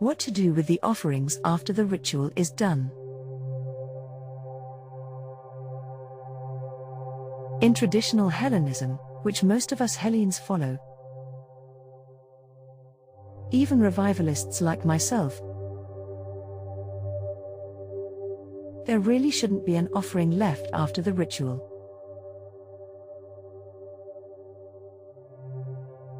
What to do with the offerings after the ritual is done. In traditional Hellenism, which most of us Hellenes follow, even revivalists like myself, there really shouldn't be an offering left after the ritual.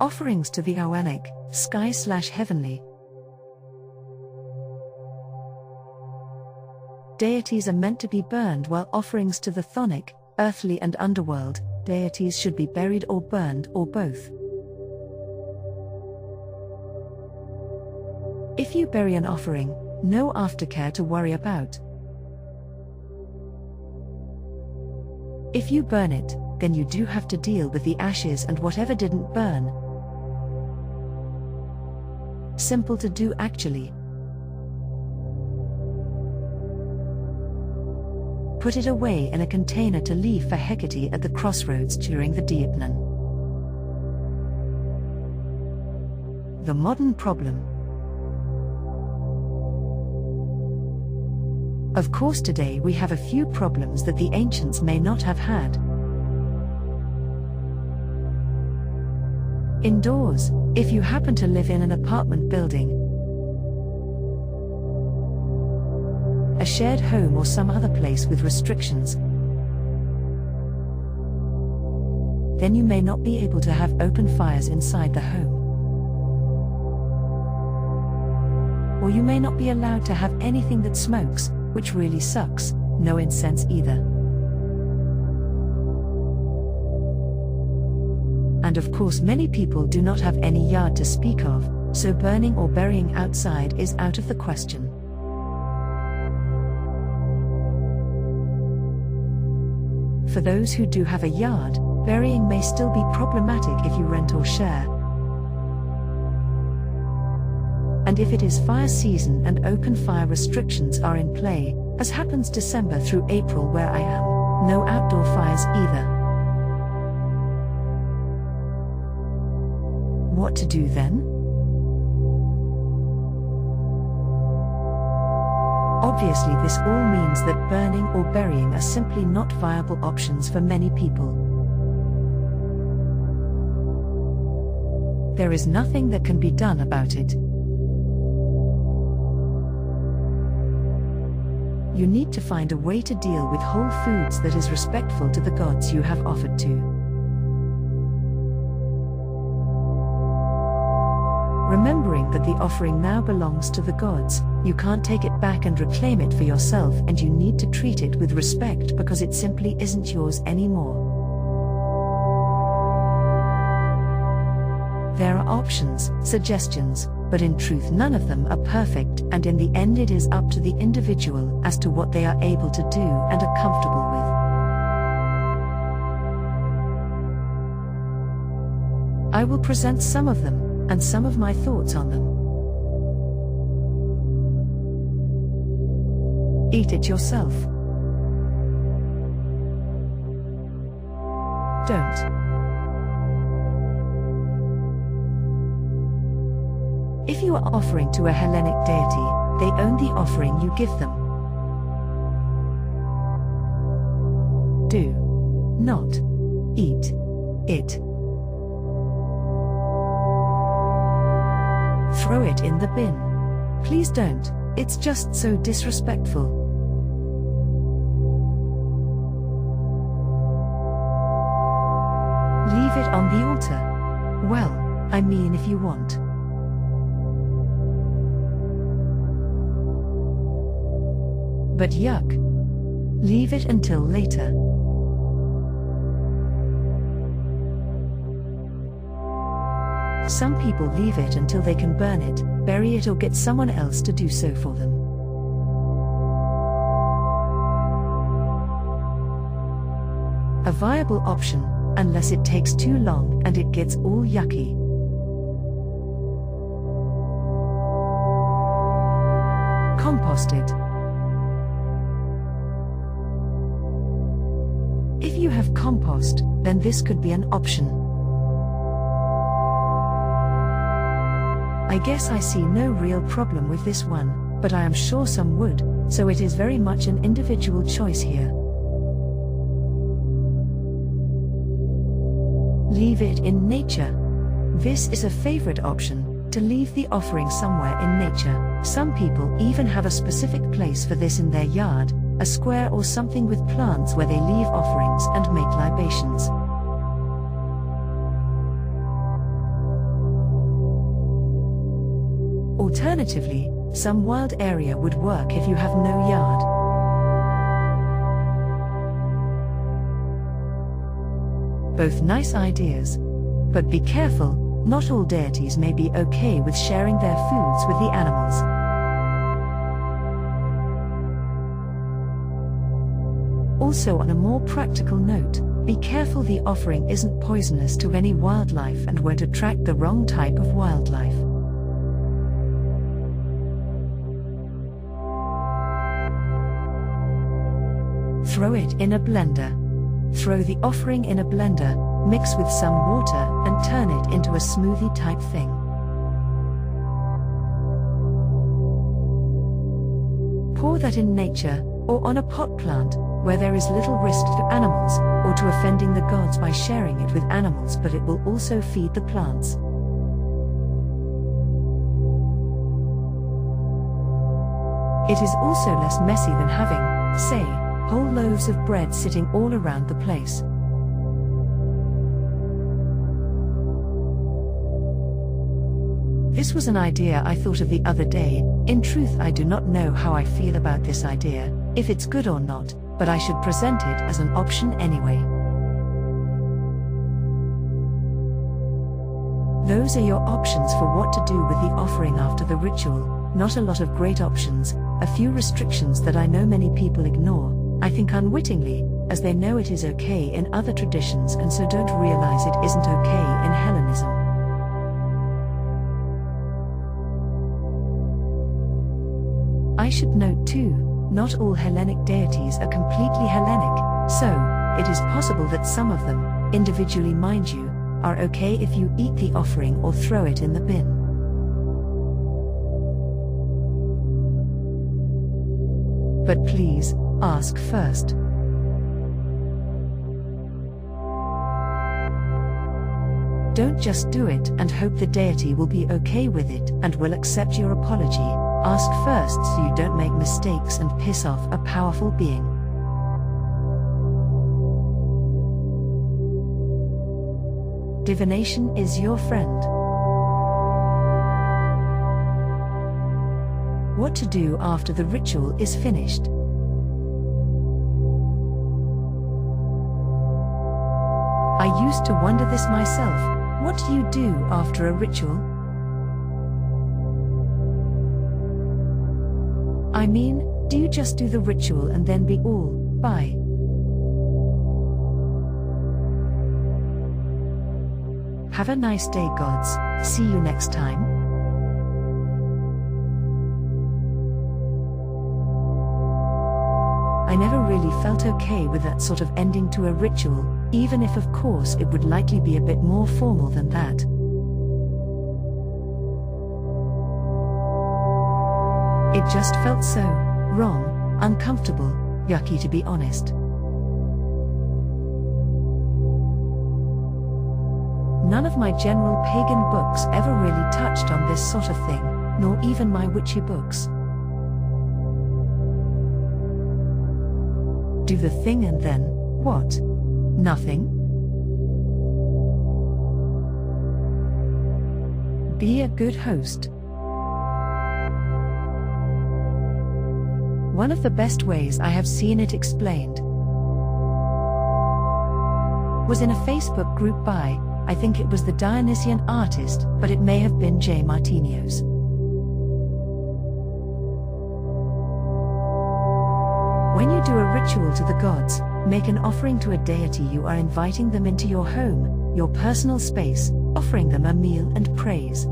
Offerings to the Ouranic, sky/heavenly deities are meant to be burned, while offerings to the Chthonic, earthly and underworld deities should be buried or burned, or both. If you bury an offering, no aftercare to worry about. If you burn it, then you do have to deal with the ashes and whatever didn't burn. Simple to do actually. Put it away in a container to leave for Hekate at the crossroads during the Deipnon. The modern problem. Of course, today we have a few problems that the ancients may not have had. Indoors, if you happen to live in an apartment building, a shared home, or some other place with restrictions, then you may not be able to have open fires inside the home. Or you may not be allowed to have anything that smokes, which really sucks, no incense either. And of course, many people do not have any yard to speak of, so burning or burying outside is out of the question. For those who do have a yard, burying may still be problematic if you rent or share. And if it is fire season and open fire restrictions are in play, as happens December through April where I am, no outdoor fires either. What to do then? Obviously, this all means that burning or burying are simply not viable options for many people. There is nothing that can be done about it. You need to find a way to deal with whole foods that is respectful to the gods you have offered to. Remembering that the offering now belongs to the gods, you can't take it back and reclaim it for yourself, and you need to treat it with respect because it simply isn't yours anymore. There are options, suggestions, but in truth none of them are perfect, and in the end it is up to the individual as to what they are able to do and are comfortable with. I will present some of them, and some of my thoughts on them. Eat it yourself. Don't. If you are offering to a Hellenic deity, they own the offering you give them. Do not eat it. Throw it in the bin. Please don't, it's just so disrespectful. Leave it on the altar. Well, I mean, if you want. But yuck. Leave it until later. Some people leave it until they can burn it, bury it, or get someone else to do so for them. A viable option, unless it takes too long and it gets all yucky. Compost it. If you have compost, then this could be an option. I guess I see no real problem with this one, but I am sure some would, so it is very much an individual choice here. Leave it in nature. This is a favorite option, to leave the offering somewhere in nature. Some people even have a specific place for this in their yard, a square or something with plants where they leave offerings and make libations. Alternatively, some wild area would work if you have no yard. Both nice ideas. But be careful, not all deities may be okay with sharing their foods with the animals. Also, on a more practical note, be careful the offering isn't poisonous to any wildlife and won't attract the wrong type of wildlife. Throw it in a blender. Throw the offering in a blender, mix with some water and turn it into a smoothie type thing. Pour that in nature, or on a pot plant, where there is little risk to animals, or to offending the gods by sharing it with animals, but it will also feed the plants. It is also less messy than having, say, whole loaves of bread sitting all around the place. This was an idea I thought of the other day. In truth, I do not know how I feel about this idea, if it's good or not, but I should present it as an option anyway. Those are your options for what to do with the offering after the ritual. Not a lot of great options, a few restrictions that I know many people ignore, I think unwittingly, as they know it is okay in other traditions and so don't realize it isn't okay in Hellenism. I should note too, not all Hellenic deities are completely Hellenic, so it is possible that some of them, individually mind you, are okay if you eat the offering or throw it in the bin. But please, ask first. Don't just do it and hope the deity will be okay with it and will accept your apology. Ask first so you don't make mistakes and piss off a powerful being. Divination is your friend. What to do after the ritual is finished. I used to wonder this myself. What do you do after a ritual? I mean, do you just do the ritual and then be all, bye? Have a nice day, gods. See you next time. I never really felt okay with that sort of ending to a ritual, even if of course it would likely be a bit more formal than that. It just felt so wrong, uncomfortable, yucky to be honest. None of my general pagan books ever really touched on this sort of thing, nor even my witchy books. Do the thing and then, what? Nothing? Be a good host. One of the best ways I have seen it explained was in a Facebook group by, I think it was the Dionysian artist, but it may have been J. Martinios. When you do a ritual to the gods, make an offering to a deity, you are inviting them into your home, your personal space, offering them a meal and praise.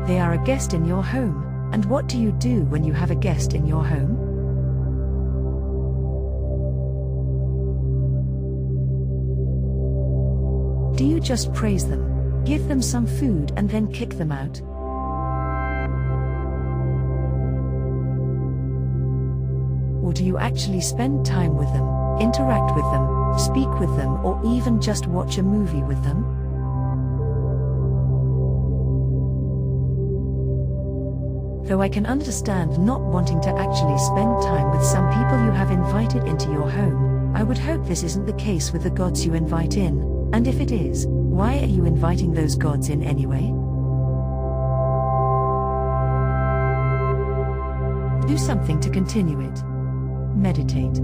They are a guest in your home, and what do you do when you have a guest in your home? Do you just praise them, give them some food and then kick them out? Or do you actually spend time with them, interact with them, speak with them, or even just watch a movie with them? Though I can understand not wanting to actually spend time with some people you have invited into your home, I would hope this isn't the case with the gods you invite in, and if it is, why are you inviting those gods in anyway? Do something to continue it. Meditate.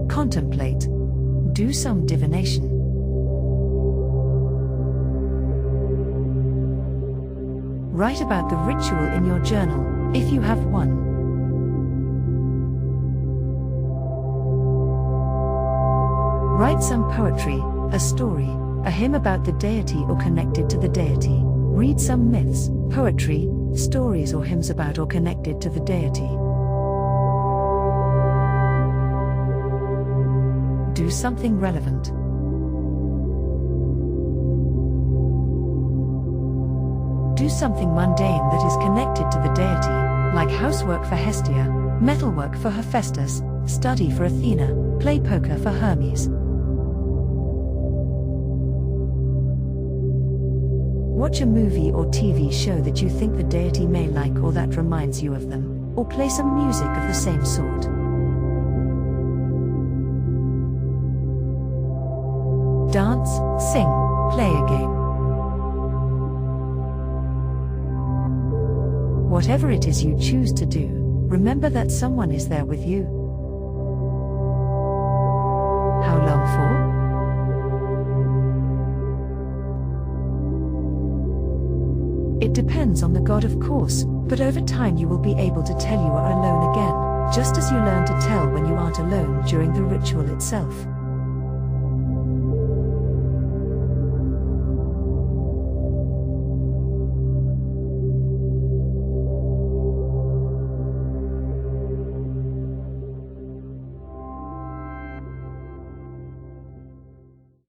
Contemplate. Do some divination. Write about the ritual in your journal, if you have one. Write some poetry, a story, a hymn about the deity or connected to the deity. Read some myths, poetry, stories or hymns about or connected to the deity. Do something relevant. Do something mundane that is connected to the deity, like housework for Hestia, metalwork for Hephaestus, study for Athena, play poker for Hermes. Watch a movie or TV show that you think the deity may like or that reminds you of them, or play some music of the same sort. Dance, sing, play a game. Whatever it is you choose to do, remember that someone is there with you. How long for? It depends on the god, of course, but over time you will be able to tell you are alone again, just as you learn to tell when you aren't alone during the ritual itself.